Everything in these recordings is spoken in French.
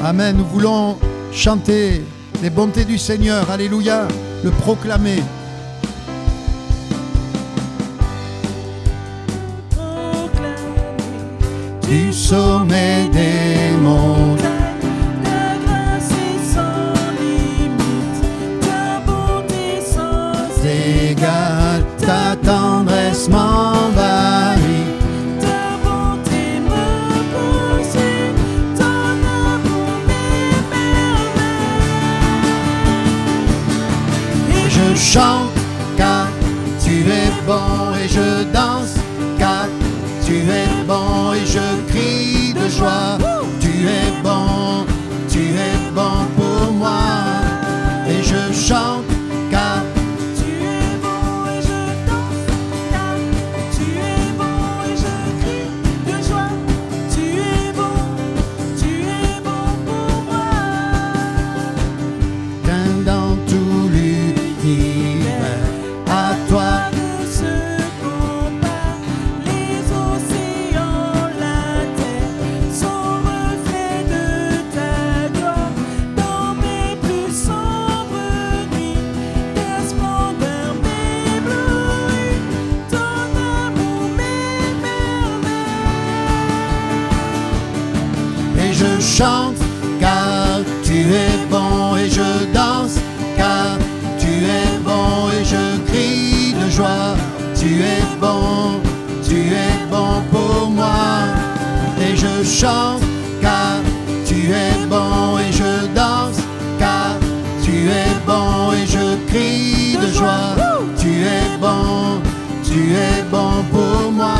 Amen. Nous voulons chanter les bontés du Seigneur. Alléluia. Le proclamer. Du sommet des montagnes, ta grâce est sans limite, ta bonté sans égale, ta tendresse m'envahit. ta bonté me poursuit, ton amour m'émerveille. Et je chante car tu es bon, et je danse car tu es bon, et je crie de joie. Tu es bon pour moi. Et je chante car Tu es bon et je danse, car tu es bon et je crie de joie. Tu es bon pour moi. dans tout l'univers, à toi Ne se compare, les océans, la terre sont reflets de ta gloire. Dans mes plus sombres nuits, ta splendeur m'éblouit, ton amour m'émerveille. et je chante car tu es bon, et je danse car tu es bon, et je crie de joie. Tu es bon pour moi. Et je chante car tu es bon, et je danse car tu es bon, et je crie de joie. Tu es bon pour moi.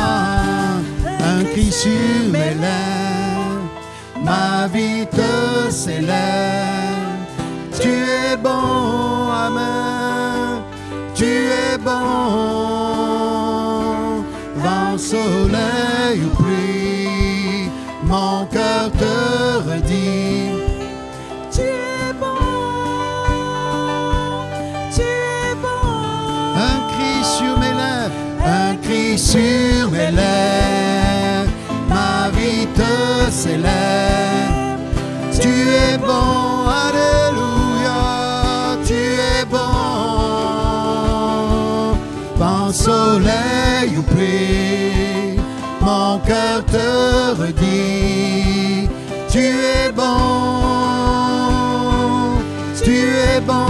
Un cri sur mes lèvres, ma vie te célèbre. Tu es bon, amen. Tu es bon. Vent, soleil ou pluie, mon cœur te redit. Tu es bon, tu es bon. Un cri sur mes lèvres, un cri sur mes lèvres, ma vie te célèbre. Tu es bon, alléluia, tu es bon. Vent, soleil ou pluie, mon cœur te redit. Tu es bon, tu es bon.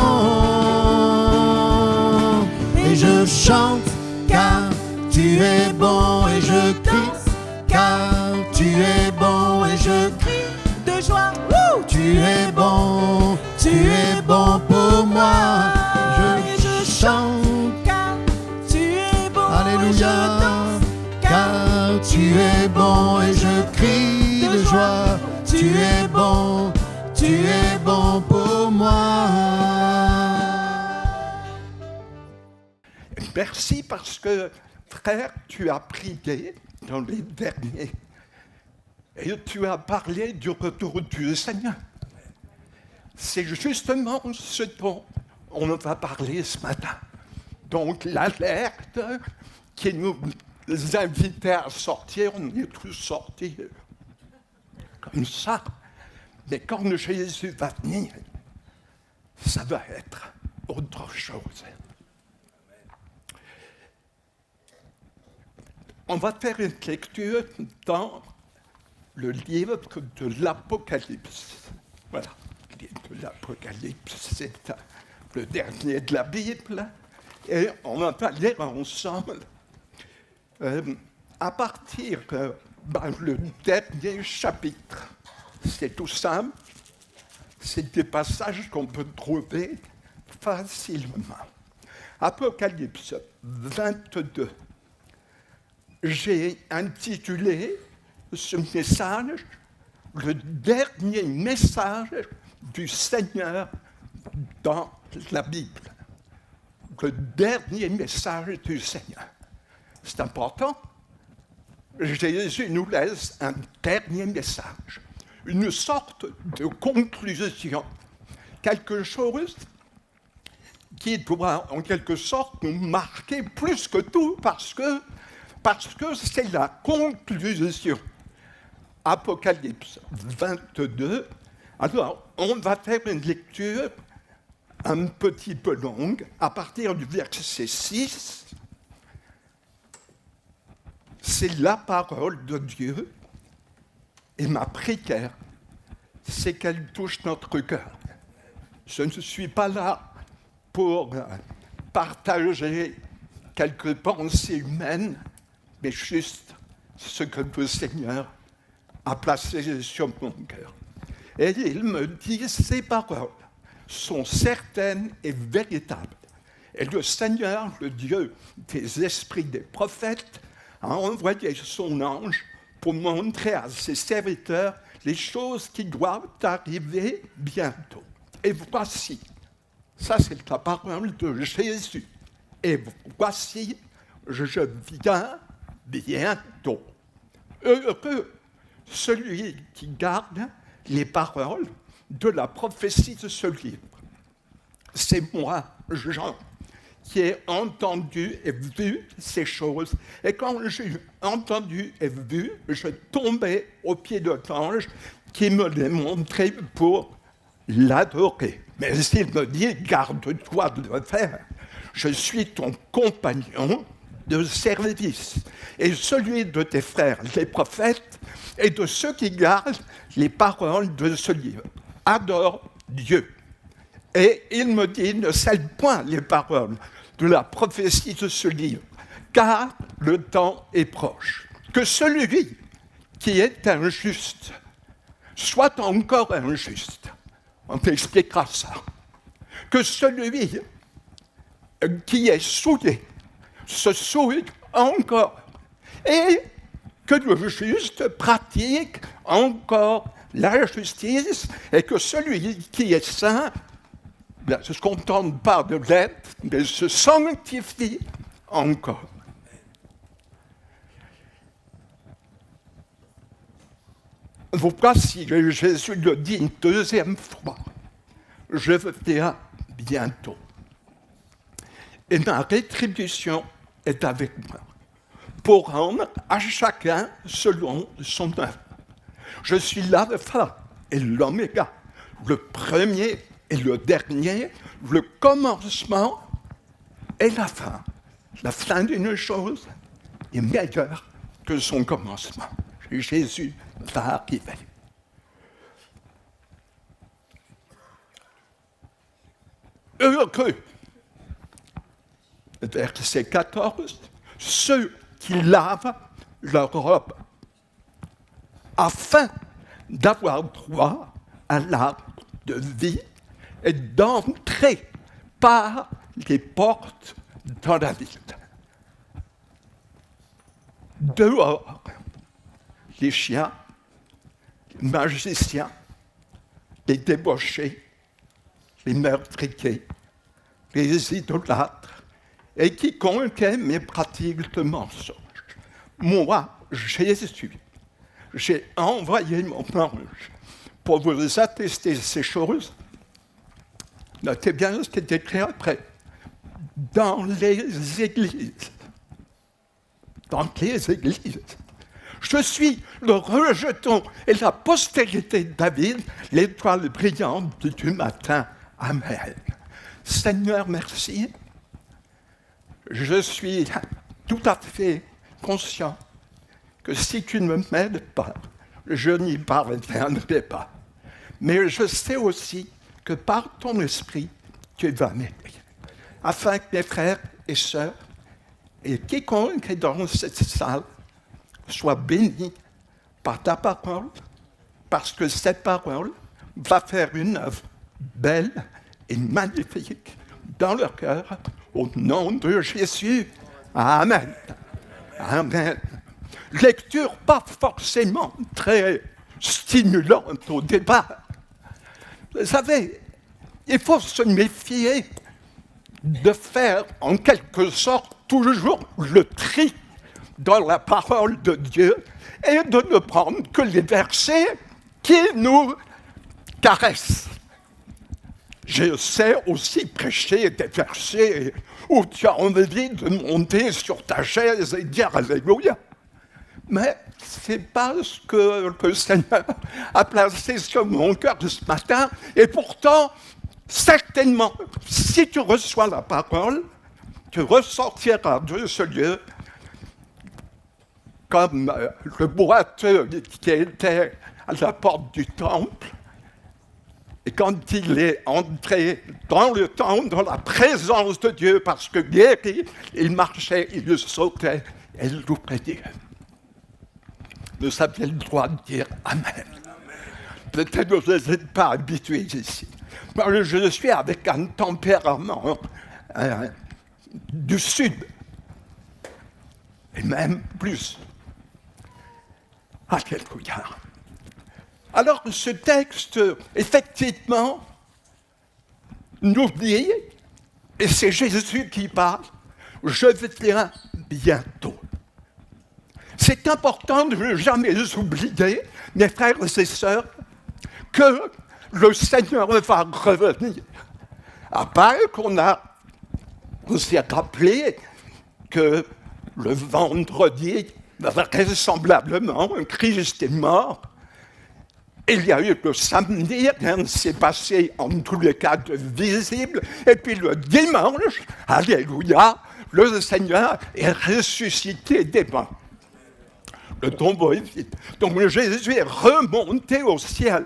Et je chante car tu es bon, et je crie car tu es bon, et je crie De joie, tu es bon pour moi. Je chante, car tu es bon. alléluia, car tu es bon, et je crie de joie. Tu es bon pour moi. Merci parce que, frère, tu as prié dans les derniers et tu as parlé du retour du Seigneur. C'est justement ce dont on va parler ce matin. Donc l'alerte qui nous invitait à sortir, on est tous sortis comme ça. Mais quand Jésus va venir, ça va être autre chose. On va faire une lecture dans le livre de l'Apocalypse. Voilà, le livre de l'Apocalypse, c'est le dernier de la Bible. Et on va lire ensemble à partir le dernier chapitre. C'est tout simple, c'est des passages qu'on peut trouver facilement. Apocalypse 22. J'ai intitulé ce message « Le dernier message du Seigneur dans la Bible ». Le dernier message du Seigneur. C'est important. Jésus nous laisse un dernier message, une sorte de conclusion, quelque chose qui doit en quelque sorte nous marquer plus que tout parce que c'est la conclusion. Apocalypse 22, Alors, on va faire une lecture un petit peu longue, à partir du verset 6. C'est la parole de Dieu, et ma prière, c'est qu'elle touche notre cœur. Je ne suis pas là pour partager quelques pensées humaines, mais juste ce que le Seigneur a placé sur mon cœur. Et il me dit, ces paroles sont certaines et véritables. Et le Seigneur, le Dieu des esprits des prophètes, a envoyé son ange pour montrer à ses serviteurs les choses qui doivent arriver bientôt. Et voici, ça c'est la parole de Jésus. Et voici, je viens bientôt. Heureux celui qui garde les paroles de la prophétie de ce livre. C'est moi, Jean, qui ai entendu et vu ces choses. Et quand j'ai entendu et vu, je tombais aux pieds de l'ange qui me les montrait pour l'adorer. Mais il me dit, garde-toi de le faire. Je suis ton compagnon de service et celui de tes frères, les prophètes, et de ceux qui gardent les paroles de ce livre. Adore Dieu. Et il me dit, ne scelle point les paroles de la prophétie de ce livre, car le temps est proche. Que celui qui est injuste soit encore injuste. On t'expliquera ça. Que celui qui est souillé se souille encore. Et que le juste pratique encore la justice, et que celui qui est saint ne se contente pas de l'être, mais se sanctifie encore. Voici, Jésus le dit une deuxième fois, je viens bientôt. Et ma rétribution est avec moi, pour rendre à chacun selon son œuvre. Je suis l'alpha et l'oméga, le premier et le dernier, le commencement et la fin. La fin d'une chose est meilleure que son commencement. Jésus va arriver. Heureux, verset 14, ceux qui lavent leur robe, afin d'avoir droit à l'arbre de vie et d'entrer par les portes dans la ville. Dehors, les chiens, les magiciens, les débauchés, les meurtriers, les idolâtres, et quiconque aime et pratique le mensonge. Moi, Jésus, j'ai envoyé mon ange pour vous attester ces choses. Notez bien ce qui est écrit après. Dans les églises. Dans les églises. Je suis le rejeton et la postérité de David, l'étoile brillante du matin. Amen. Seigneur, merci. Je suis tout à fait conscient que si tu ne m'aides pas, je n'y parviendrai pas. Mais je sais aussi que par ton esprit, tu vas m'aider, afin que mes frères et sœurs et quiconque est dans cette salle soit béni par ta parole, parce que cette parole va faire une œuvre belle et magnifique dans leur cœur, au nom de Jésus. Amen. Amen. Lecture pas forcément très stimulante au départ. Vous savez, il faut se méfier de faire en quelque sorte toujours le tri dans la parole de Dieu et de ne prendre que les versets qui nous caressent. Je sais aussi prêcher des versets où tu as envie de monter sur ta chaise et dire Alléluia. Mais c'est pas ce que le Seigneur a placé sur mon cœur ce matin. Et pourtant, certainement, si tu reçois la parole, tu ressortiras de ce lieu comme le boiteux qui était à la porte du temple. Et quand il est entré dans le temple, dans la présence de Dieu, parce que guéri, il marchait, il sautait, et il louait Dieu. Vous aviez le droit de dire Amen. Peut-être que vous n'êtes pas habitués ici. Moi, je suis avec un tempérament du Sud, et même plus. Alléluia. Alors, ce texte, effectivement, nous dit, et c'est Jésus qui parle, je viens bientôt. C'est important de ne jamais oublier, mes frères et sœurs, que le Seigneur va revenir. À part qu'on s'est rappelé que le vendredi, vraisemblablement, Christ est mort. Il y a eu le samedi, rien ne s'est passé en tous les cas de visible. Et puis le dimanche, alléluia, le Seigneur est ressuscité des morts. Le tombeau est vide. Donc Jésus est remonté au ciel.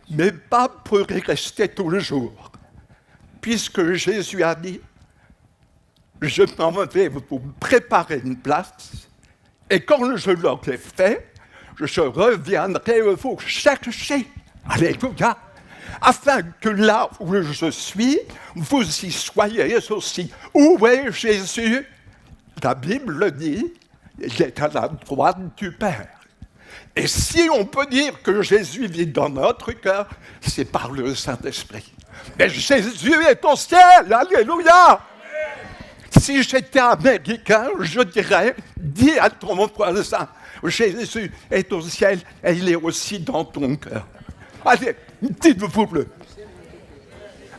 Mais pas pour y rester tout le jour. Puisque Jésus a dit, je m'en vais vous préparer une place. Et quand je l'aurai fait, je reviendrai vous chercher, alléluia, afin que là où je suis, vous y soyez aussi. Où est Jésus? La Bible dit, il est à la droite du Père. Et si on peut dire que Jésus vit dans notre cœur, c'est par le Saint-Esprit. Mais Jésus est au ciel, alléluia! Si j'étais américain, je dirais, dis à ton voisin, Jésus est au ciel et il est aussi dans ton cœur. Allez, dites-vous-le.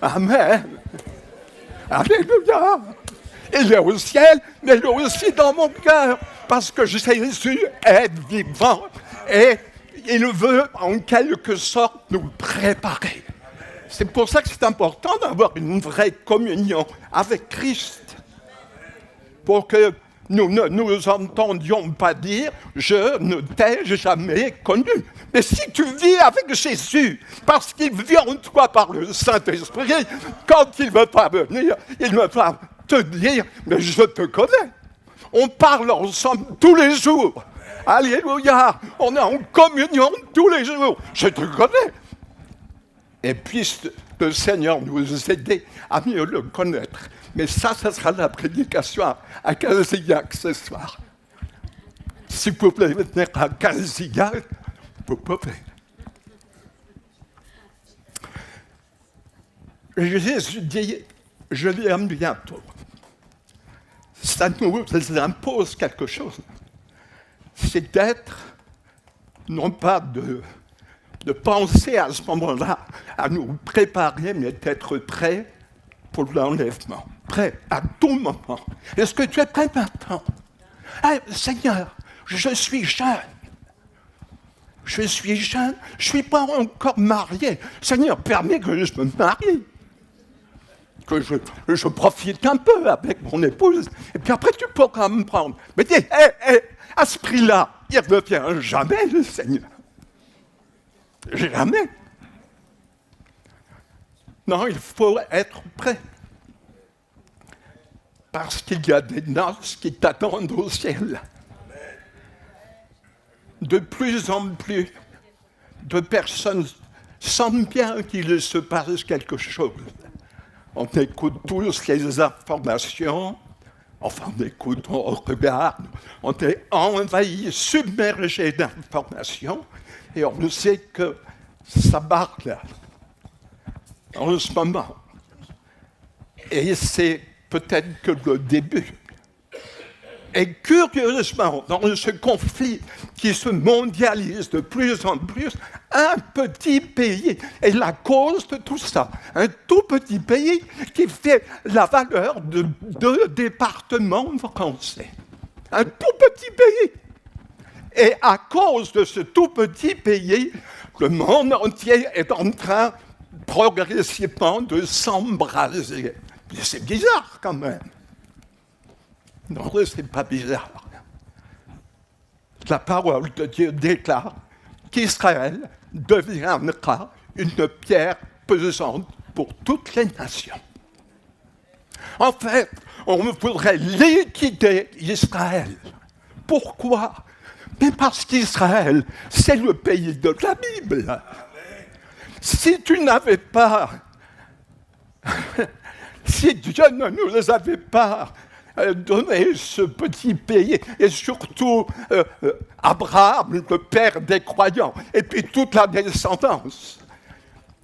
Amen. Alléluia. Il est au ciel, mais il est aussi dans mon cœur, parce que Jésus est vivant et il veut en quelque sorte nous préparer. C'est pour ça que c'est important d'avoir une vraie communion avec Christ. Pour que nous ne nous entendions pas dire « je ne t'ai jamais connu ». Mais si tu vis avec Jésus, parce qu'il vit en toi par le Saint-Esprit, quand il va pas venir, il va te dire « mais je te connais ». On parle ensemble tous les jours. Alléluia, on est en communion tous les jours. Je te connais. Et puisse le Seigneur nous aider à mieux le connaître. Mais ça sera la prédication à Casillac ce soir. Si vous voulez venir à Casillac, vous pouvez. Jésus dit, je viens bientôt. Ça nous impose quelque chose. C'est d'être, non pas de penser à ce moment-là, à nous préparer, mais d'être prêt pour l'enlèvement. Prêt à tout moment. Est-ce que tu es prêt maintenant? Seigneur, je suis jeune. Je suis jeune, je ne suis pas encore marié. Seigneur, permets que je me marie. Que je profite un peu avec mon épouse. Et puis après, tu pourras me prendre. Mais dis, à ce prix-là, il ne revient jamais, le Seigneur. Jamais. Non, il faut être prêt. Parce qu'il y a des noces qui t'attendent au ciel. De plus en plus de personnes sentent bien qu'il se passe quelque chose. On écoute tous les informations, enfin on écoute, on regarde, on est envahi, submergé d'informations, et on sait que ça barre là, en ce moment. Et c'est peut-être que le début. Et curieusement, dans ce conflit qui se mondialise de plus en plus, un petit pays est la cause de tout ça. Un tout petit pays qui fait la valeur de 2 départements français. Un tout petit pays. Et à cause de ce tout petit pays, le monde entier est en train progressivement de s'embraser. Mais c'est bizarre quand même. Non, c'est pas bizarre. La parole de Dieu déclare qu'Israël deviendra une pierre pesante pour toutes les nations. En fait, on voudrait liquider Israël. Pourquoi? Mais parce qu'Israël, c'est le pays de la Bible. Si tu n'avais pas, si Dieu ne nous avait pas donné ce petit pays, et surtout Abraham, le père des croyants, et puis toute la descendance,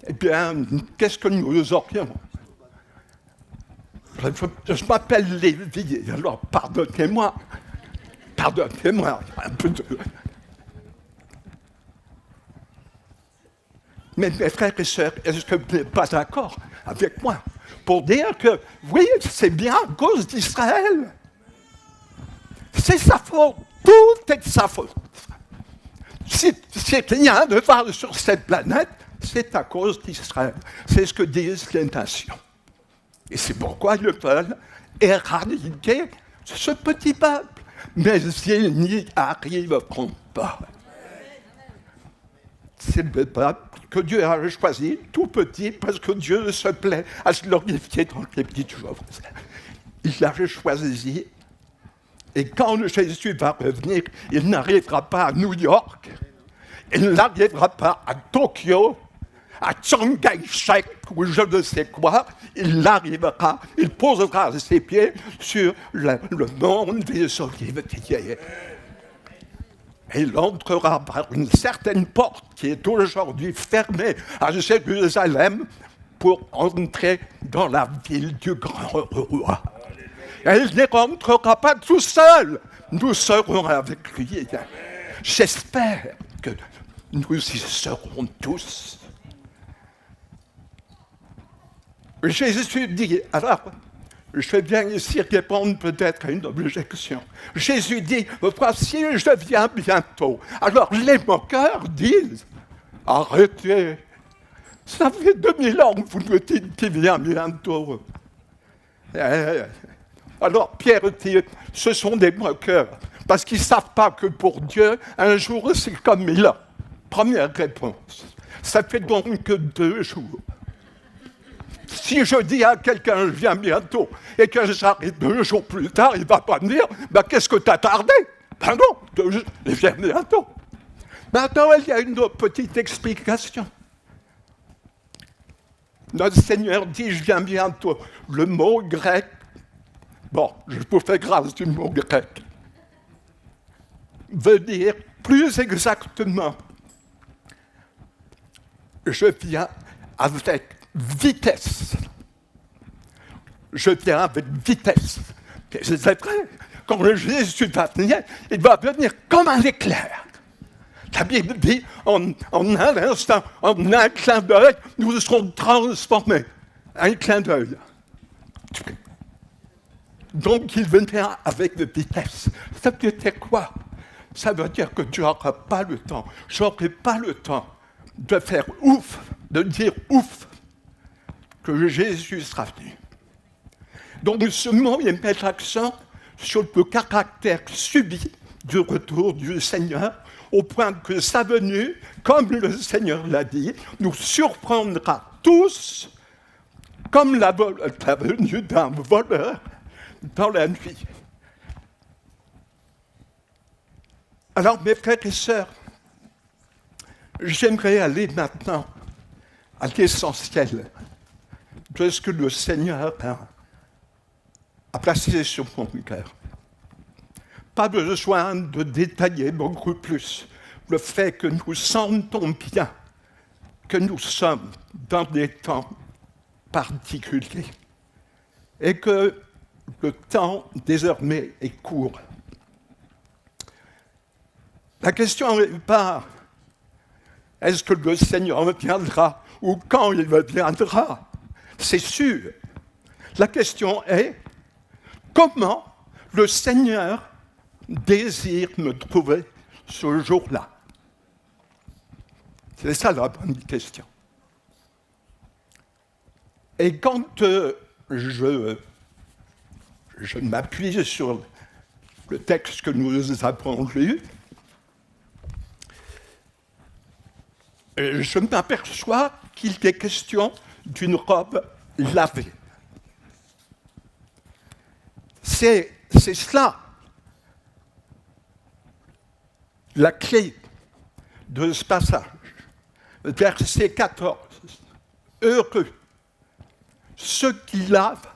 eh bien, qu'est-ce que nous aurions? Je m'appelle Lévi, alors pardonnez-moi un peu de... Mais mes frères et sœurs, est-ce que vous n'êtes pas d'accord avec moi pour dire que, oui, c'est bien à cause d'Israël. C'est sa faute, tout est de sa faute. Si rien ne va sur cette planète, c'est à cause d'Israël. C'est ce que disent les nations. Et c'est pourquoi ils veulent éradiquer ce petit peuple. Mais ils n'y arriveront pas. C'est le peuple que Dieu a choisi, tout petit, parce que Dieu se plaît à se glorifier dans les petites choses. Il l'a choisi. Et quand Jésus va revenir, il n'arrivera pas à New York, il n'arrivera pas à Tokyo, à Chiang Kai-shek ou je ne sais quoi, il arrivera, il posera ses pieds sur le monde des Oliviers. Et il entrera par une certaine porte qui est aujourd'hui fermée à Jérusalem pour entrer dans la ville du grand roi. Et il ne rentrera pas tout seul, nous serons avec lui. J'espère que nous y serons tous. Jésus dit, alors, je viens ici répondre peut-être à une objection. Jésus dit, voici, je viens bientôt. Alors les moqueurs disent, arrêtez, ça fait 2000 ans que vous nous dites qu'il vient bientôt. Alors Pierre dit, ce sont des moqueurs, parce qu'ils ne savent pas que pour Dieu, un jour c'est comme 1000 ans. Première réponse. Ça fait donc que 2 jours. Si je dis à quelqu'un, je viens bientôt, et que j'arrive 2 jours plus tard, il ne va pas me dire, ben, qu'est-ce que tu as tardé? Ben non, 2 jours, il vient bientôt. Maintenant, il y a une autre petite explication. Notre Seigneur dit, je viens bientôt. Le mot grec, bon, je vous fais grâce du mot grec, veut dire plus exactement, je viens avec vitesse. Je viens avec vitesse. Et c'est vrai, quand Jésus va venir, il va venir comme un éclair. La Bible dit, en un instant, en un clin d'œil, nous serons transformés. Un clin d'œil. Donc il vient avec vitesse. Ça veut dire quoi? Ça veut dire que tu n'auras pas le temps. Je n'aurai pas le temps de faire ouf, de dire ouf, que Jésus sera venu. Donc ce mot, il met l'accent sur le caractère subi du retour du Seigneur, au point que sa venue, comme le Seigneur l'a dit, nous surprendra tous comme la venue d'un voleur dans la nuit. Alors, mes frères et sœurs, j'aimerais aller maintenant à l'essentiel de ce que le Seigneur a placé sur mon cœur. Pas besoin de détailler beaucoup plus le fait que nous sentons bien que nous sommes dans des temps particuliers et que le temps désormais est court. La question n'est pas est-ce que le Seigneur viendra ou quand il viendra. C'est sûr. La question est comment le Seigneur désire me trouver ce jour-là? C'est ça la bonne question. Et quand je m'appuie sur le texte que nous avons lu, je m'aperçois qu'il est question d'une robe lavée. C'est cela la clé de ce passage. Verset 14. Heureux ceux qui lavent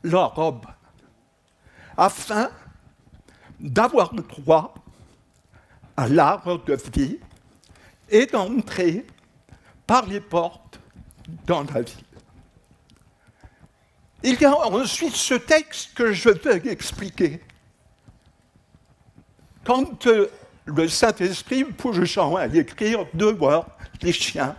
leur robe, afin d'avoir droit à l'arbre de vie et d'entrer par les portes dans la ville. Il y a ensuite ce texte que je veux expliquer. Quand le Saint-Esprit pousse Jean à écrire dehors les chiens,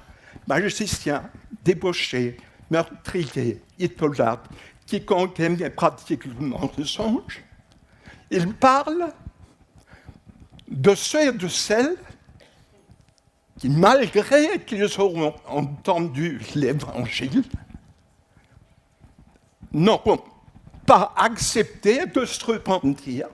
magiciens, débauchés, meurtriers, idolâtres, quiconque aime et pratique le mensonge, il parle de ceux et de celles qui, malgré qu'ils auront entendu l'Évangile, n'auront pas accepté de se repentir,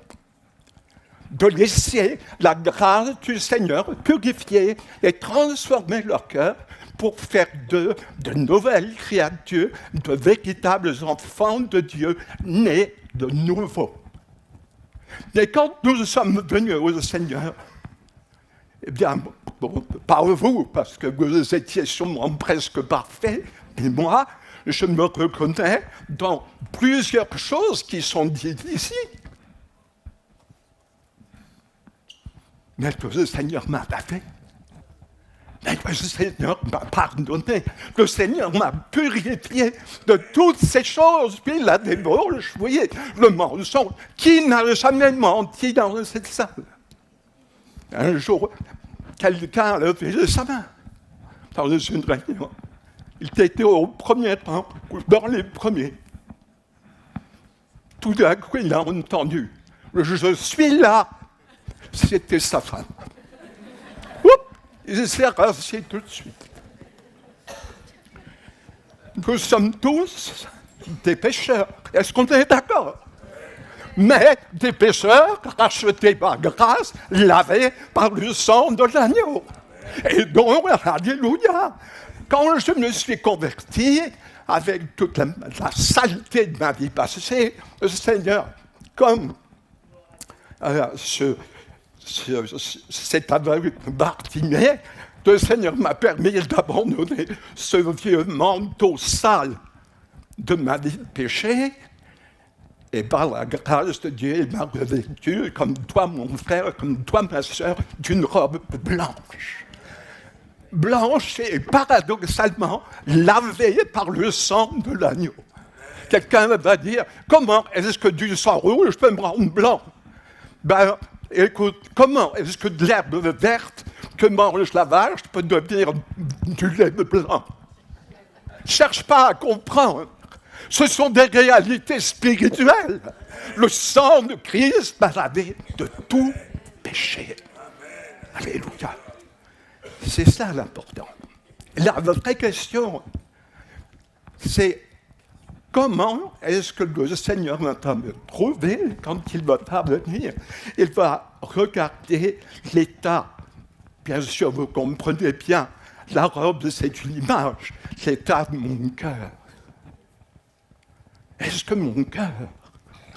de laisser la grâce du Seigneur purifier et transformer leur cœur pour faire d'eux de nouvelles créatures, de véritables enfants de Dieu, nés de nouveau. Et quand nous sommes venus au Seigneur, eh bien, bon, pas vous, parce que vous étiez sûrement presque parfaits, mais moi, je me reconnais dans plusieurs choses qui sont dites ici. Mais que le Seigneur m'a fait. Mais que le Seigneur m'a pardonné. Le Seigneur m'a purifié de toutes ces choses. Puis la débauche, vous voyez, le mensonge. Qui n'a jamais menti dans cette salle? Un jour, quelqu'un a levé sa main dans une réunion. Il était au premier rang, dans les premiers. Tout d'un coup, il a entendu « Je suis là !» C'était sa femme. Oups, il s'est rassis tout de suite. Nous sommes tous des pécheurs. Est-ce qu'on est d'accord? Mais des pécheurs rachetés par grâce, lavés par le sang de l'agneau. Et donc, alléluia, quand je me suis converti, avec toute la saleté de ma vie passée, le Seigneur, comme cet aveugle Bartimée, le Seigneur m'a permis d'abandonner ce vieux manteau sale de ma vie de péché, et par la grâce de Dieu, il m'a revêtu, comme toi, mon frère, comme toi, ma sœur, d'une robe blanche. Blanche et paradoxalement lavée par le sang de l'agneau. Quelqu'un va dire, comment est-ce que du sang rouge peut me rendre blanc? Ben, écoute, comment est-ce que de l'herbe verte que mange la vache peut devenir du lait blanc? Cherche pas à comprendre. Ce sont des réalités spirituelles. Le sang de Christ m'a lavé de tout péché. Alléluia. C'est ça l'important. La vraie question, c'est comment est-ce que le Seigneur va me trouver quand il va venir? Il va regarder l'état. Bien sûr, vous comprenez bien, la robe, c'est une image, l'état de mon cœur. Est-ce que mon cœur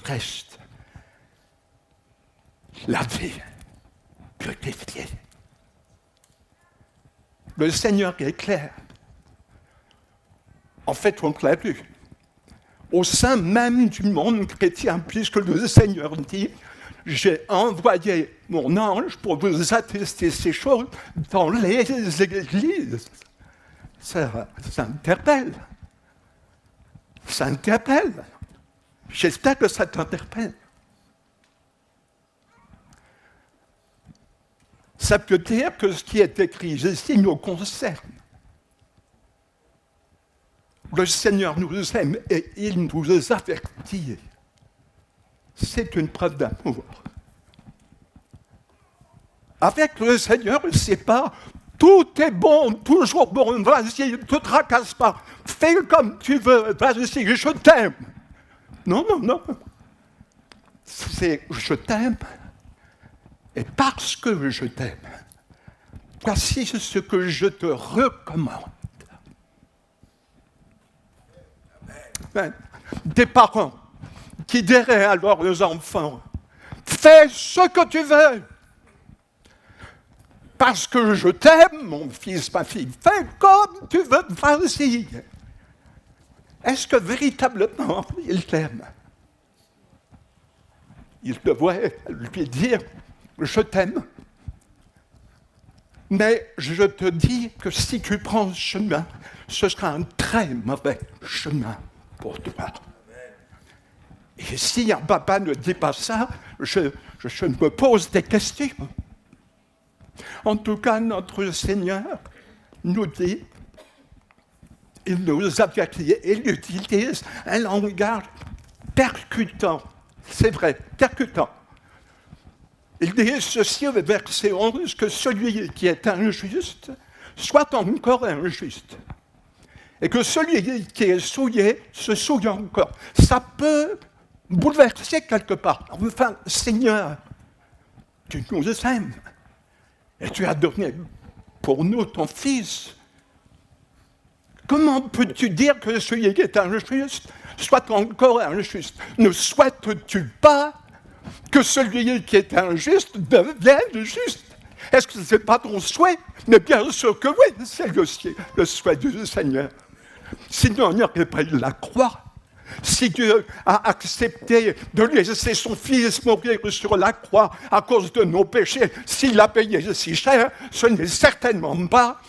reste lavé, purifié? Le Seigneur est clair. En fait, on l'a vu. Au sein même du monde chrétien, puisque le Seigneur dit « J'ai envoyé mon ange pour vous attester ces choses dans les églises. » Ça interpelle. Ça interpelle. J'espère que ça t'interpelle. Ça peut dire que ce qui est écrit ici nous concerne. Le Seigneur nous aime et il nous avertit. C'est une preuve d'amour. Avec le Seigneur, c'est pas tout est bon, toujours bon, vas-y, ne te tracasse pas, fais comme tu veux, vas-y, je t'aime. Non, non, non. C'est je t'aime, et parce que je t'aime, voici ce que je te recommande. Des parents qui diraient à leurs enfants, fais ce que tu veux, parce que je t'aime, mon fils, ma fille, fais comme tu veux, vas-y. Est-ce que véritablement il t'aime? Il devrait lui dire, je t'aime, mais je te dis que si tu prends ce chemin, ce sera un très mauvais chemin pour toi. Et si un papa ne dit pas ça, je me pose des questions. En tout cas, notre Seigneur nous dit, il nous avertit, il utilise un langage percutant. C'est vrai, percutant. Il dit ceci au verset 11, que celui qui est injuste soit encore injuste. Et que celui qui est souillé se souille encore. Ça peut bouleverser quelque part. Enfin, Seigneur, tu nous aimes. Et tu as donné pour nous ton Fils. Comment peux-tu dire que celui qui est injuste soit encore injuste? Ne souhaites-tu pas que celui qui est injuste devienne juste? Est-ce que ce n'est pas ton souhait? Mais bien sûr que oui, c'est le souhait du Seigneur. Sinon, il n'y aurait pas eu la croix. Si Dieu a accepté de laisser son Fils mourir sur la croix à cause de nos péchés, s'il a payé si cher, ce n'est certainement pas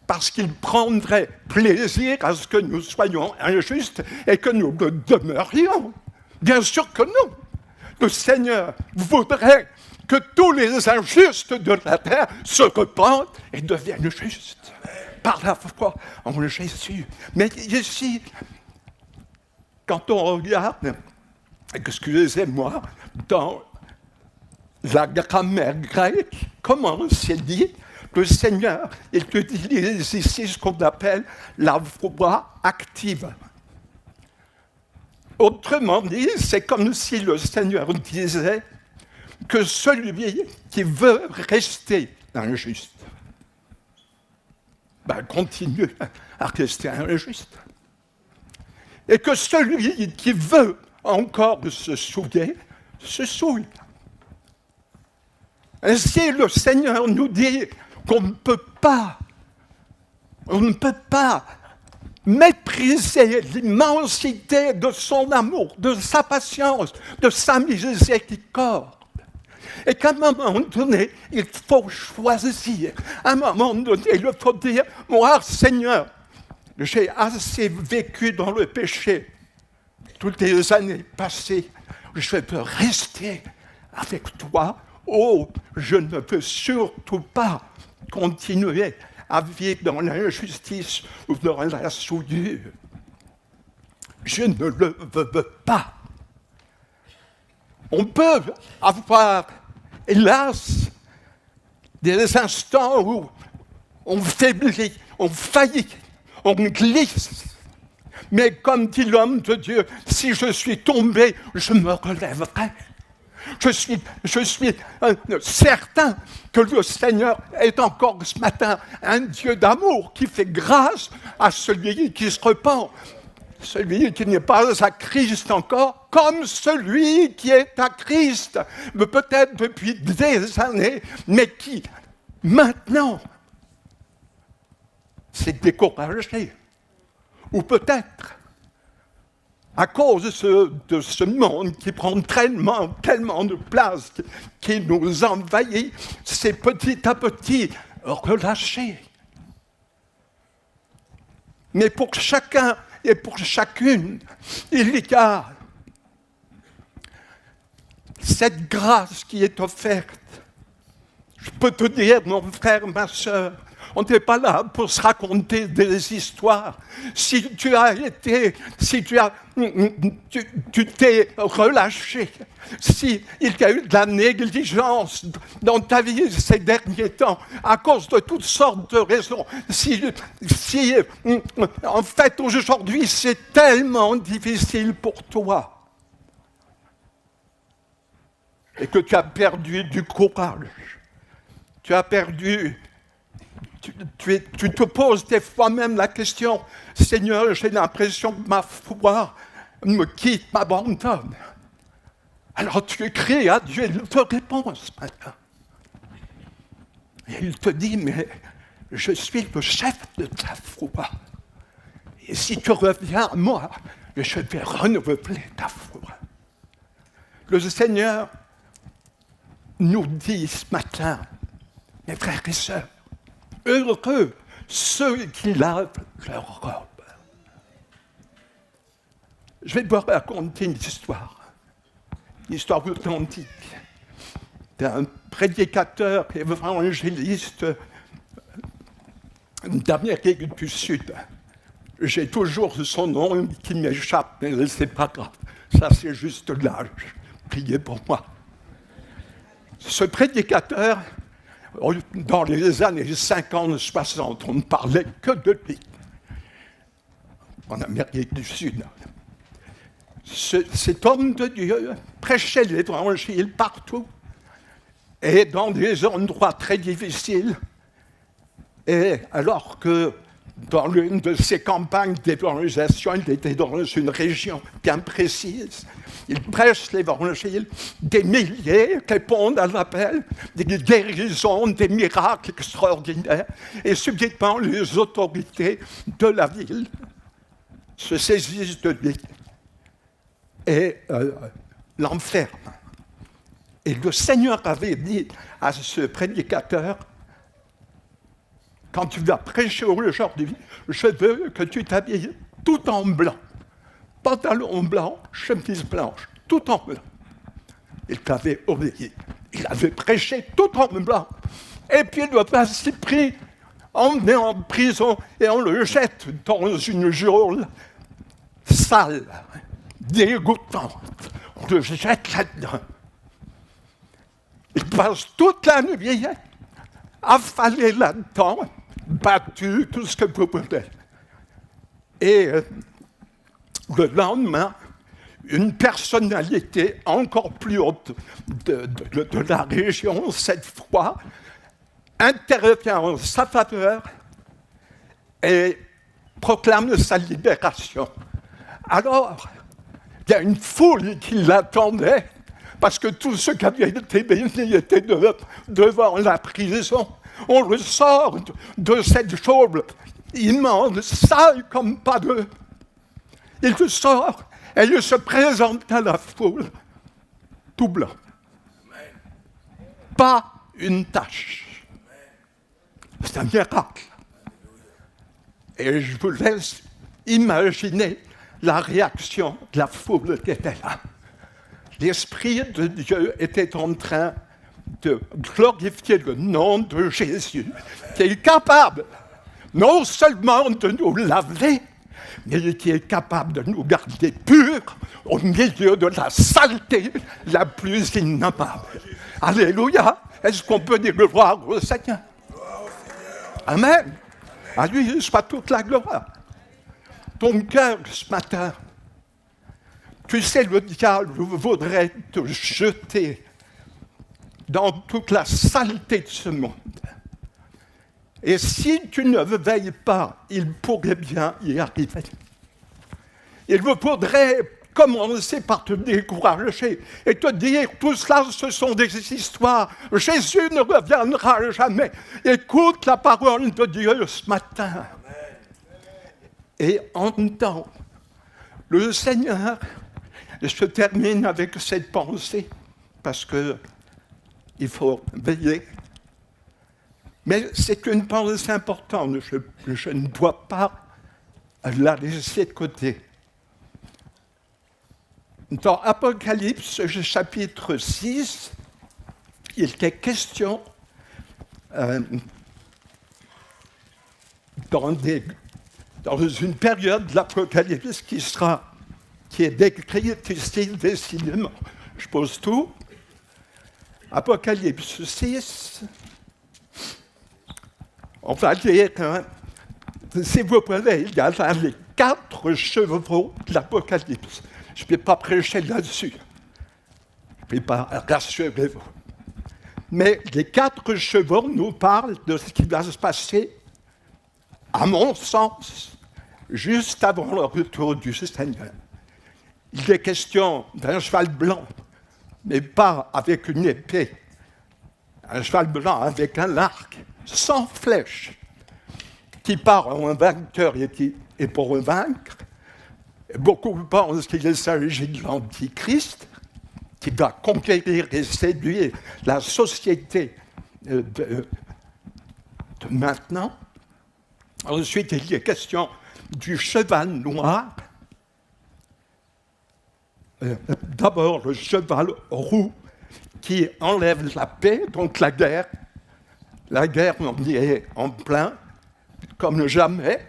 parce qu'il prendrait plaisir à ce que nous soyons injustes et que nous le demeurions. Bien sûr que non. Le Seigneur voudrait que tous les injustes de la terre se repentent et deviennent justes par la foi en Jésus. Mais ici, quand on regarde, excusez-moi, dans la grammaire grecque, comment c'est dit? Le Seigneur, il utilise ici ce qu'on appelle la voix active. Autrement dit, c'est comme si le Seigneur disait que celui qui veut rester injuste, continue à rester injuste. Et que celui qui veut encore se souiller, se souille. Ainsi, le Seigneur nous dit qu'on ne peut pas mépriser l'immensité de son amour, de sa patience, de sa miséricorde. Et qu'à un moment donné, il faut choisir. À un moment donné, il faut dire, moi, Seigneur, j'ai assez vécu dans le péché. Toutes les années passées, je veux rester avec toi. Oh, je ne veux surtout pas continuer à vivre dans l'injustice ou dans la souillure. Je ne le veux pas. On peut avoir, hélas, des instants où on faiblit, on faillit, on glisse. Mais comme dit l'homme de Dieu, si je suis tombé, je me relèverai. Je suis certain que le Seigneur est encore ce matin un Dieu d'amour qui fait grâce à celui qui se repent, celui qui n'est pas à Christ encore, comme celui qui est à Christ, peut-être depuis des années, mais qui, maintenant, s'est découragé. Ou peut-être, à cause de ce monde qui prend tellement de place, qui nous envahit, c'est petit à petit relâché. Mais pour chacun et pour chacune, il y a cette grâce qui est offerte. Je peux te dire, mon frère, ma sœur, On n'est pas là pour se raconter des histoires. Si tu t'es relâché, si il y a eu de la négligence dans ta vie ces derniers temps, à cause de toutes sortes de raisons, si en fait aujourd'hui c'est tellement difficile pour toi, et que tu as perdu du courage, tu as perdu, tu te poses des fois même la question, Seigneur, j'ai l'impression que ma foi me quitte, m'abandonne. Alors tu cries à Dieu, il te répond ce matin. Et il te dit, mais je suis le chef de ta foi. Et si tu reviens à moi, je vais renouveler ta foi. Le Seigneur nous dit ce matin, mes frères et sœurs, heureux ceux qui lavent leur robe. Je vais vous raconter une histoire authentique d'un prédicateur évangéliste d'Amérique du Sud. J'ai toujours son nom qui m'échappe, mais c'est pas grave. Ça, c'est juste l'âge. Priez pour moi. Ce prédicateur, dans les années 50-60, on ne parlait que de lui. En Amérique du Sud. Cet homme de Dieu prêchait l'évangile partout et dans des endroits très difficiles. Et alors que dans l'une de ses campagnes d'évangélisation, il était dans une région bien précise, il prêche l'évangile, des milliers répondent à l'appel, des guérisons, des miracles extraordinaires. Et subitement, les autorités de la ville se saisissent de lui et l'enferment. Et le Seigneur avait dit à ce prédicateur, quand tu vas prêcher aujourd'hui, je veux que tu t'habilles tout en blanc. Pantalon blanc, chemise blanche, tout en blanc. Il t'avait obéi. Il avait prêché tout en blanc. Et puis le voici pris, emmené en prison, et on le jette dans une geôle sale, dégoûtante. On le jette là-dedans. Il passe toute la nuit affalé là-dedans, battu, tout ce que vous voulez. Et le lendemain, une personnalité encore plus haute de la région, cette fois, intervient en sa faveur et proclame sa libération. Alors, il y a une foule qui l'attendait, parce que tous ceux qui avaient été bénis étaient devant la prison. On le sort de cette chambre immense, sale comme pas deux. Il le sort et il se présente à la foule, tout blanc. Pas une tache. C'est un miracle. Et je vous laisse imaginer la réaction de la foule qui était là. L'Esprit de Dieu était en train de glorifier le nom de Jésus, qui est capable non seulement de nous laver, mais qui est capable de nous garder purs au milieu de la saleté la plus innommable. Alléluia! Est-ce qu'on peut dire gloire au Seigneur? Amen! À lui soit toute la gloire. Ton cœur ce matin, tu sais, le diable voudrait te jeter dans toute la saleté de ce monde. Et si tu ne veilles pas, il pourrait bien y arriver. Il faudrait commencer par te décourager et te dire, tout cela, ce sont des histoires. Jésus ne reviendra jamais. Écoute la parole de Dieu ce matin. Et entends le Seigneur. Je termine avec cette pensée, parce qu'il faut veiller. Mais c'est une pensée importante, je ne dois pas la laisser de côté. Dans Apocalypse, chapitre 6, il est question dans une période de l'Apocalypse qui est décrite ici décidément. Je pose tout. Apocalypse 6. On va dire, si vous voulez, il y a là les 4 chevaux de l'Apocalypse. Je ne vais pas prêcher là-dessus. Je ne vais pas, rassurez-vous. Mais les 4 chevaux nous parlent de ce qui va se passer, à mon sens, juste avant le retour du Seigneur. Il est question d'un cheval blanc, mais pas avec une épée. Un cheval blanc avec un arc, sans flèche, qui part en un vainqueur et pour vaincre. Beaucoup pensent qu'il s'agit de l'Antichrist, qui va conquérir et séduire la société de maintenant. Ensuite, il est question du cheval noir. D'abord, le cheval roux qui enlève la paix, donc la guerre. La guerre, on y est en plein, comme jamais.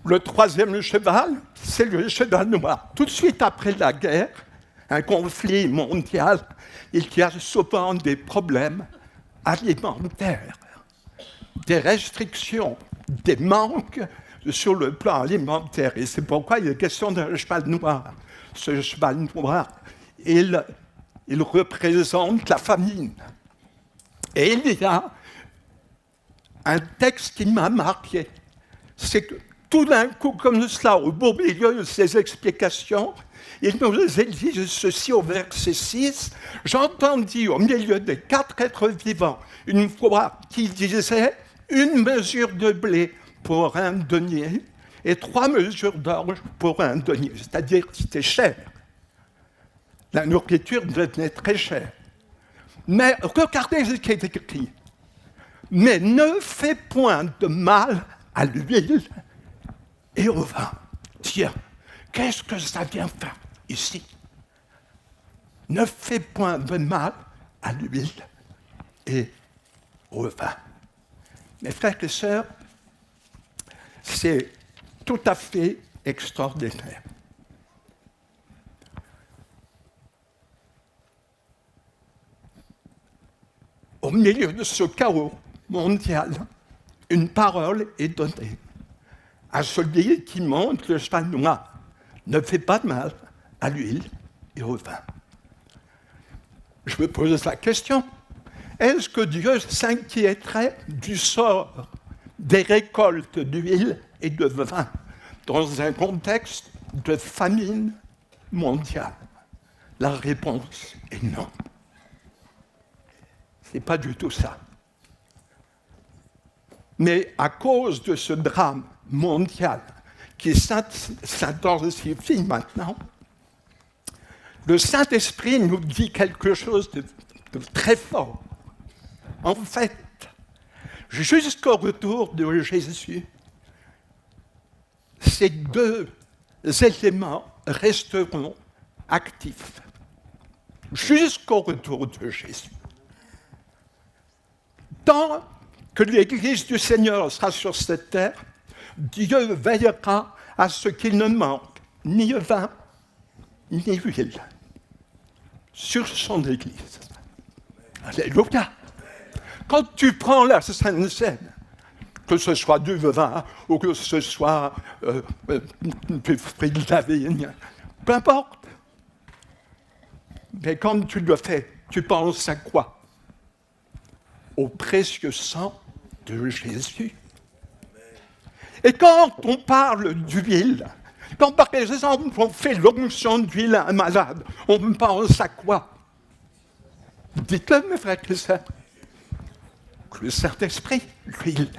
Le 3e cheval, c'est le cheval noir. Tout de suite après la guerre, un conflit mondial, il y a souvent des problèmes alimentaires, des restrictions, des manques sur le plan alimentaire. Et c'est pourquoi il est question d'un cheval noir. Ce cheval noir, il représente la famine. Et il y a un texte qui m'a marqué. C'est que tout d'un coup, comme cela, au beau milieu de ces explications, il nous dit ceci au verset 6. J'entendis au milieu des 4 êtres vivants une voix qui disait une mesure de blé pour un denier et 3 mesures d'orge pour un denier. C'est-à-dire que c'était cher. La nourriture devenait très chère. Mais regardez ce qui est écrit. Mais ne fais point de mal à l'huile et au vin. Tiens, qu'est-ce que ça vient faire ici? Ne fais point de mal à l'huile et au vin. Mes frères et sœurs, c'est tout à fait extraordinaire. Au milieu de ce chaos mondial, une parole est donnée à celui qui monte le cheval noir. Ne fais pas de mal à l'huile et au vin. Je me pose la question, est-ce que Dieu s'inquiéterait du sort des récoltes d'huile et de vin dans un contexte de famine mondiale? La réponse est non. Ce n'est pas du tout ça. Mais à cause de ce drame mondial qui s'intensifie maintenant, le Saint-Esprit nous dit quelque chose de très fort. En fait, jusqu'au retour de Jésus, ces 2 éléments resteront actifs. Jusqu'au retour de Jésus. Tant que l'Église du Seigneur sera sur cette terre, Dieu veillera à ce qu'il ne manque ni vin, ni huile sur son Église. Alléluia. Quand tu prends la Sainte Seine, que ce soit du vin ou que ce soit du fruit de la vigne, peu importe. Mais quand tu le fais, tu penses à quoi? Au précieux sang de Jésus. Et quand on parle d'huile, quand par exemple on fait l'onction d'huile à un malade, on pense à quoi? Dites-le, mes frères et sœurs. Le Saint-Esprit, l'huile,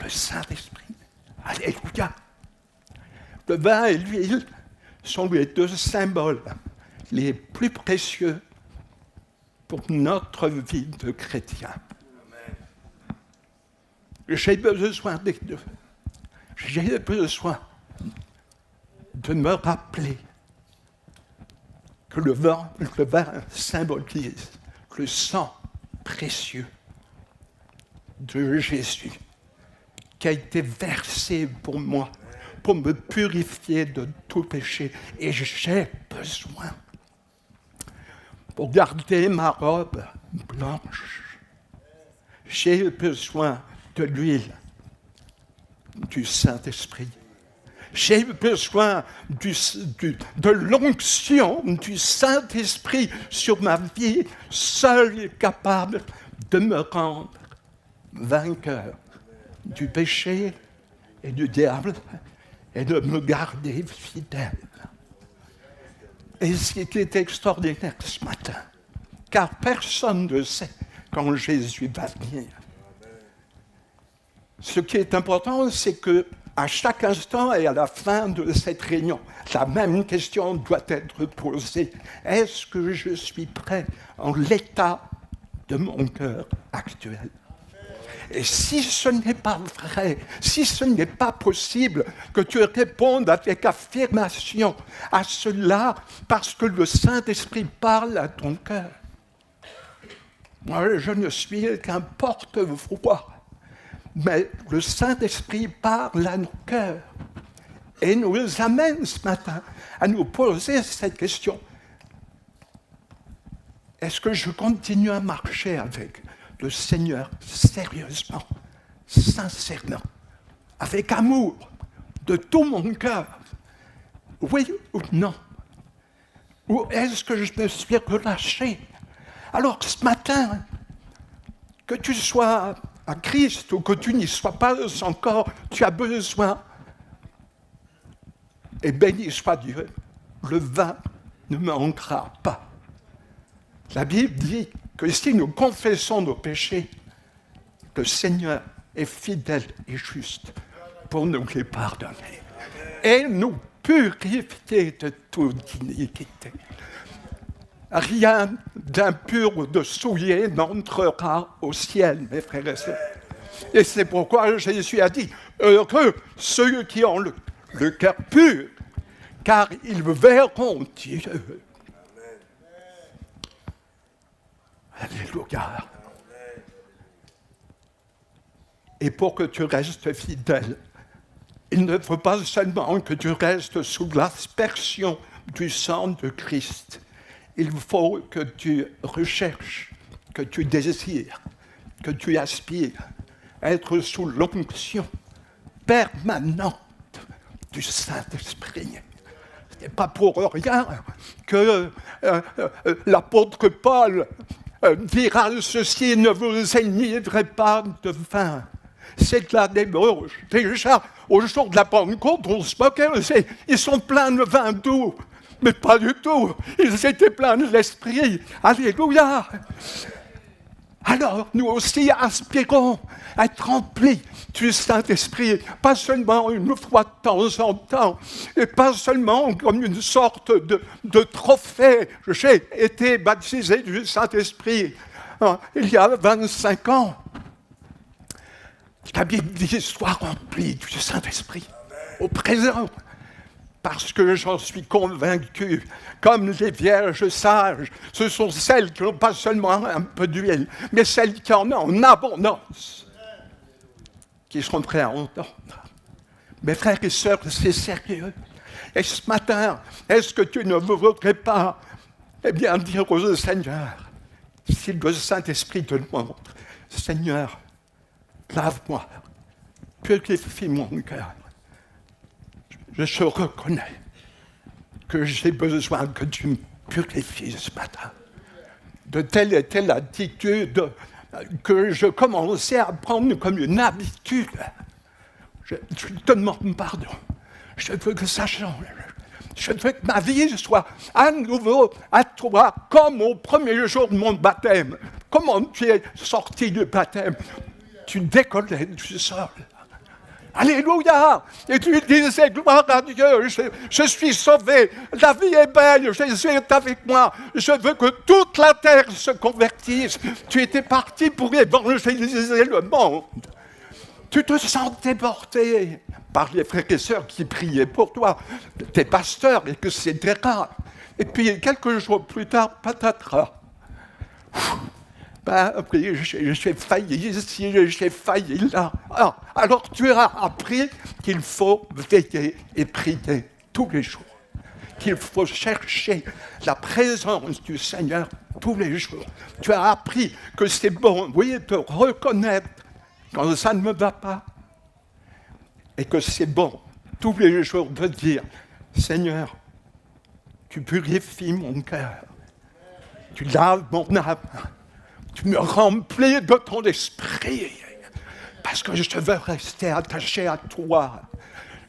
le Saint-Esprit. Alléluia. Le vin et l'huile sont les 2 symboles les plus précieux pour notre vie de chrétien. J'ai besoin des 2. J'ai besoin de me rappeler que le vin symbolise le sang précieux de Jésus qui a été versé pour moi, pour me purifier de tout péché. Et j'ai besoin, pour garder ma robe blanche, j'ai besoin de l'huile du Saint-Esprit. J'ai besoin de l'onction du Saint-Esprit sur ma vie, seul capable de me rendre vainqueur du péché et du diable et de me garder fidèle. Et ce qui est extraordinaire ce matin, car personne ne sait quand Jésus va venir. Ce qui est important, c'est que à chaque instant et à la fin de cette réunion, la même question doit être posée. Est-ce que je suis prêt en l'état de mon cœur actuel? Et si ce n'est pas vrai, si ce n'est pas possible que tu répondes avec affirmation à cela parce que le Saint-Esprit parle à ton cœur, moi je ne suis qu'un porte-voix. Mais le Saint-Esprit parle à nos cœurs et nous amène ce matin à nous poser cette question. Est-ce que je continue à marcher avec le Seigneur sérieusement, sincèrement, avec amour, de tout mon cœur? Oui ou non? Ou est-ce que je me suis relâché? Alors ce matin, que tu sois à Christ ou que tu n'y sois pas encore, tu as besoin. Et béni soit Dieu, le vin ne manquera pas. La Bible dit que si nous confessons nos péchés, le Seigneur est fidèle et juste pour nous les pardonner et nous purifier de toute iniquité. Rien d'impur ou de souillé n'entrera au ciel, mes frères et sœurs. Et c'est pourquoi Jésus a dit, heureux ceux qui ont le cœur pur, car ils verront Dieu. Alléluia. Et pour que tu restes fidèle, il ne faut pas seulement que tu restes sous l'aspersion du sang de Christ. Il faut que tu recherches, que tu désires, que tu aspires à être sous l'onction permanente du Saint-Esprit. Ce n'est pas pour rien que l'apôtre Paul dira ceci: ne vous enivrez pas de vin. C'est de la débauche. Déjà, au jour de la Pentecôte, on se moquait, ils sont pleins de vin doux. Mais pas du tout. Ils étaient pleins de l'Esprit. Alléluia. Alors, nous aussi aspirons à être remplis du Saint-Esprit, pas seulement une fois de temps en temps, et pas seulement comme une sorte de trophée. J'ai été baptisé du Saint-Esprit il y a 25 ans. La Bible dit: sois rempli du Saint-Esprit au présent. Parce que j'en suis convaincu, comme les vierges sages, ce sont celles qui n'ont pas seulement un peu d'huile, mais celles qui en ont en abondance, qui seront prêtes à entendre. Mes frères et sœurs, c'est sérieux. Et ce matin, est-ce que tu ne voudrais pas, dire au Seigneur, si le Saint-Esprit te le montre, Seigneur, lave-moi, purifie mon cœur. Je reconnais que j'ai besoin que tu me purifies ce matin de telle et telle attitude que je commençais à prendre comme une habitude. Je te demande pardon. Je veux que ça change. Je veux que ma vie soit à nouveau à toi, comme au premier jour de mon baptême. Comment tu es sorti du baptême? Tu décollais du sol. Alléluia! Et tu disais, gloire à Dieu, je suis sauvé, la vie est belle, Jésus est avec moi, je veux que toute la terre se convertisse. Tu étais parti pour évangéliser le monde. Tu te sentais porté par les frères et sœurs qui priaient pour toi, tes pasteurs, etc. Et puis, quelques jours plus tard, patatras. Ben, oui, j'ai failli ici, j'ai failli là. Alors tu as appris qu'il faut veiller et prier tous les jours. Qu'il faut chercher la présence du Seigneur tous les jours. Tu as appris que c'est bon, oui, de reconnaître quand ça ne me va pas. Et que c'est bon, tous les jours, de dire, Seigneur, tu purifies mon cœur. Tu laves mon âme. Tu me remplis de ton esprit. Parce que je veux rester attaché à toi.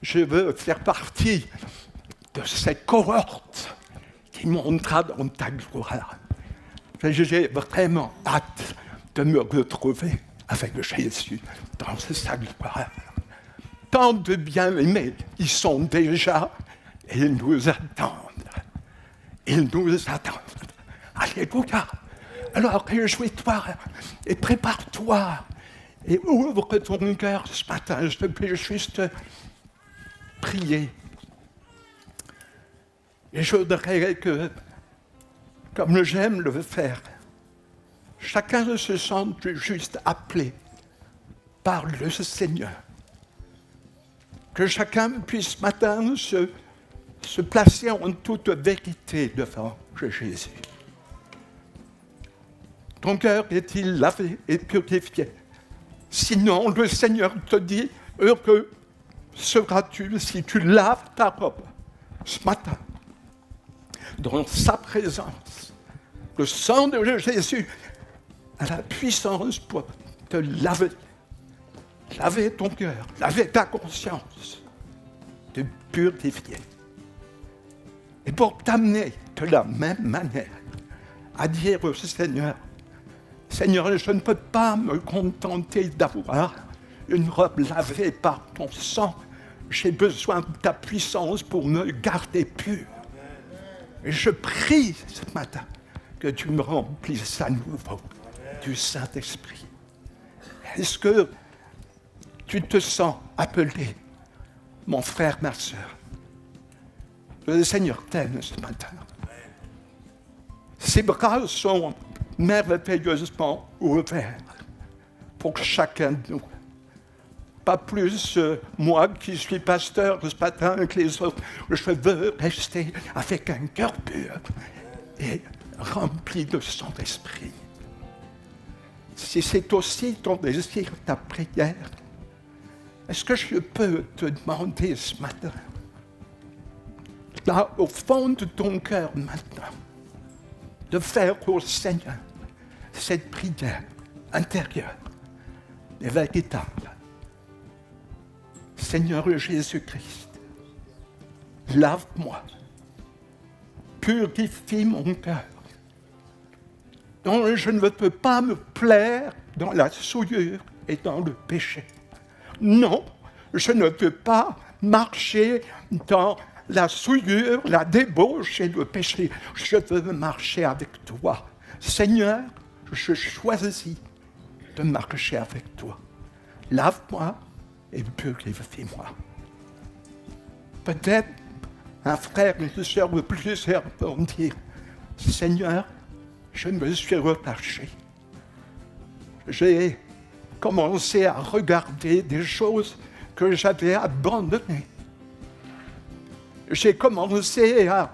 Je veux faire partie de cette cohorte qui montera dans ta gloire. J'ai vraiment hâte de me retrouver avec Jésus dans sa gloire. Tant de bien-aimés, ils sont déjà et ils nous attendent. Ils nous attendent. Alléluia. Alors réjouis-toi et prépare-toi et ouvre ton cœur ce matin. Je peux juste prier. Et je voudrais que, comme j'aime le faire, chacun se sente juste appelé par le Seigneur. Que chacun puisse ce matin se placer en toute vérité devant Jésus. Ton cœur est-il lavé et purifié? Sinon, le Seigneur te dit, heureux seras-tu si tu laves ta robe ce matin. Dans sa présence, le sang de Jésus a la puissance pour te laver. Laver ton cœur, laver ta conscience, te purifier. Et pour t'amener de la même manière à dire au Seigneur, Seigneur, je ne peux pas me contenter d'avoir une robe lavée par ton sang. J'ai besoin de ta puissance pour me garder pur. Et je prie ce matin que tu me remplisses à nouveau du Saint-Esprit. Est-ce que tu te sens appelé, mon frère, ma sœur? Le Seigneur t'aime ce matin. Ses bras sont merveilleusement ouverts pour chacun de nous. Pas plus moi qui suis pasteur ce matin que les autres. Je veux rester avec un cœur pur et rempli de son esprit. Si c'est aussi ton désir, ta prière, est-ce que je peux te demander ce matin, là au fond de ton cœur maintenant, de faire au Seigneur cette prière intérieure et véritable. Seigneur Jésus-Christ, lave-moi, purifie mon cœur, dont je ne peux pas me plaire dans la souillure et dans le péché. Non, je ne veux pas marcher dans la souillure, la débauche et le péché. Je veux marcher avec toi. Seigneur, je choisis de marcher avec toi. Lave-moi et purifie-moi. Peut-être un frère, une sœur ou plusieurs vont dire, Seigneur, je me suis relâché. J'ai commencé à regarder des choses que j'avais abandonnées. J'ai commencé à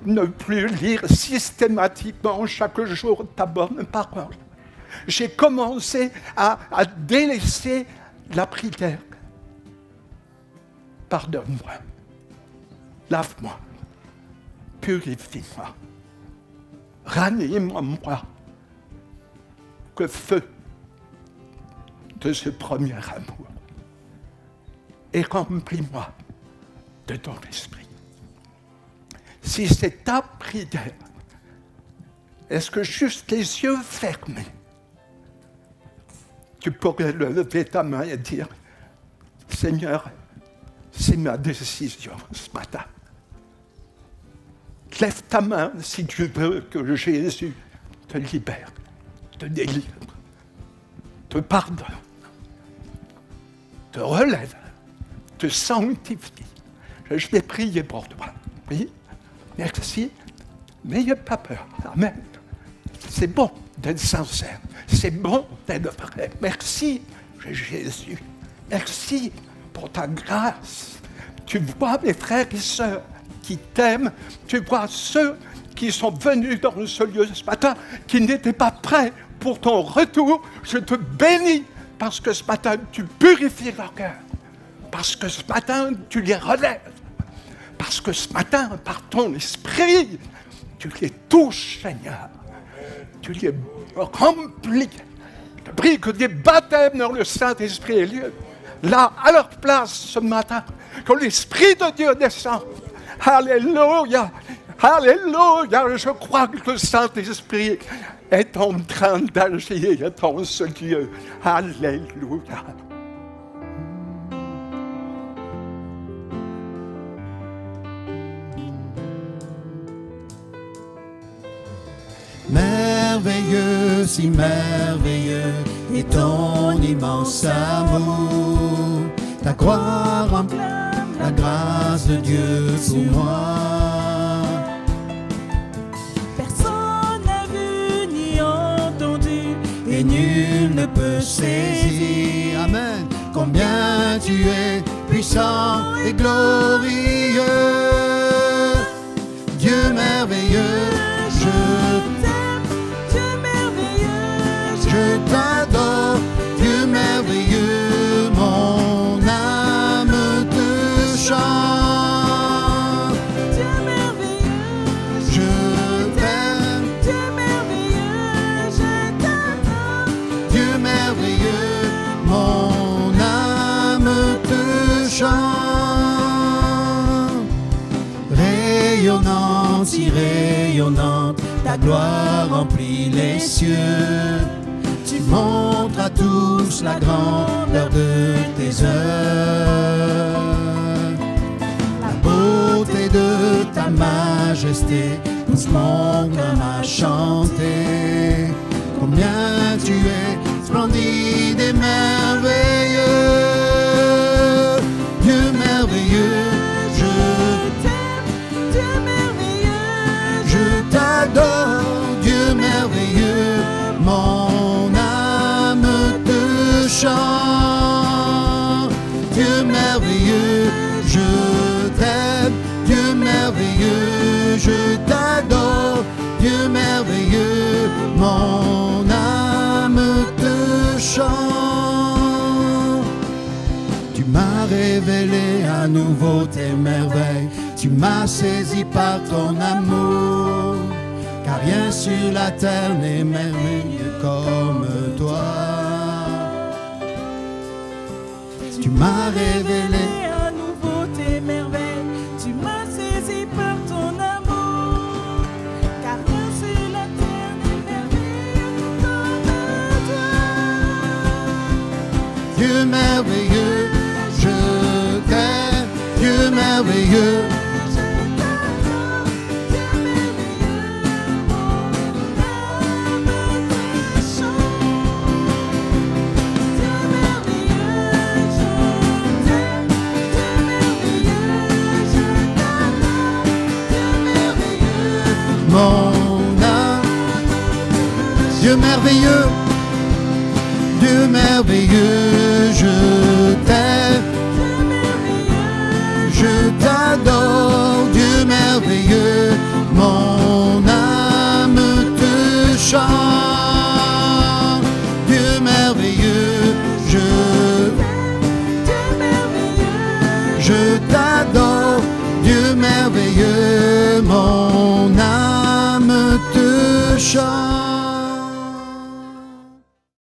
ne plus lire systématiquement chaque jour ta bonne parole. J'ai commencé à délaisser la prière. Pardonne-moi, lave-moi, purifie-moi, ranime-moi, que feu de ce premier amour et remplis-moi de ton esprit. Si c'est ta prière, est-ce que juste les yeux fermés, tu pourrais lever ta main et dire, Seigneur, c'est ma décision ce matin. Lève ta main si tu veux que Jésus te libère, te délivre, te pardonne, te relève, te sanctifie. Je vais prier pour toi. Oui, merci. N'ayez pas peur. Amen. C'est bon d'être sincère. C'est bon d'être vrai. Merci, Jésus. Merci pour ta grâce. Tu vois mes frères et sœurs qui t'aiment. Tu vois ceux qui sont venus dans ce lieu ce matin, qui n'étaient pas prêts pour ton retour. Je te bénis parce que ce matin, tu purifies leur cœur. Parce que ce matin, tu les relèves. Parce que ce matin, par ton esprit, tu les touches, Seigneur. Tu les remplis. Je prie que des baptêmes dans le Saint-Esprit aient lieu. Là, à leur place, ce matin, que l'Esprit de Dieu descende. Alléluia. Alléluia. Je crois que le Saint-Esprit est en train d'agir dans ce lieu. Alléluia. Merveilleux, si merveilleux est ton immense amour. Ta croix remplit la grâce de Dieu pour moi. Personne n'a vu ni entendu, Et nul ne peut saisir, amen, combien tu es puissant et glorieux. Dieu merveilleux, Dieu merveilleux, je t'adore, Dieu merveilleux, mon âme te chante. Dieu merveilleux, Je t'aime, Dieu merveilleux, je t'adore. Dieu merveilleux, mon âme te chante. Rayonnante, si rayonnante, ta gloire remplit les cieux. Tu montres à tous la grandeur de tes œuvres. La beauté de ta majesté pousse mon cœur à chanter. Combien tu es splendide et merveilleux. Dieu merveilleux, Dieu merveilleux, je t'adore, Dieu merveilleux, mon âme te chante. Dieu merveilleux, je t'aime, Dieu merveilleux, je t'adore, Dieu merveilleux, mon âme te chante. Tu m'as révélé à nouveau tes merveilles, tu m'as saisi par ton amour, car rien sur la terre n'est merveilleux comme toi. Tu m'as révélé à nouveau tes merveilles, tu m'as saisi par ton amour, car rien sur la terre n'est merveilleux comme toi. Dieu merveilleux, je t'aime, Dieu merveilleux. Mon âme, Dieu merveilleux, Dieu merveilleux, je t'aime, je t'adore, Dieu merveilleux, mon âme te chante, Dieu merveilleux, je t'adore, Dieu merveilleux, mon âme te chante.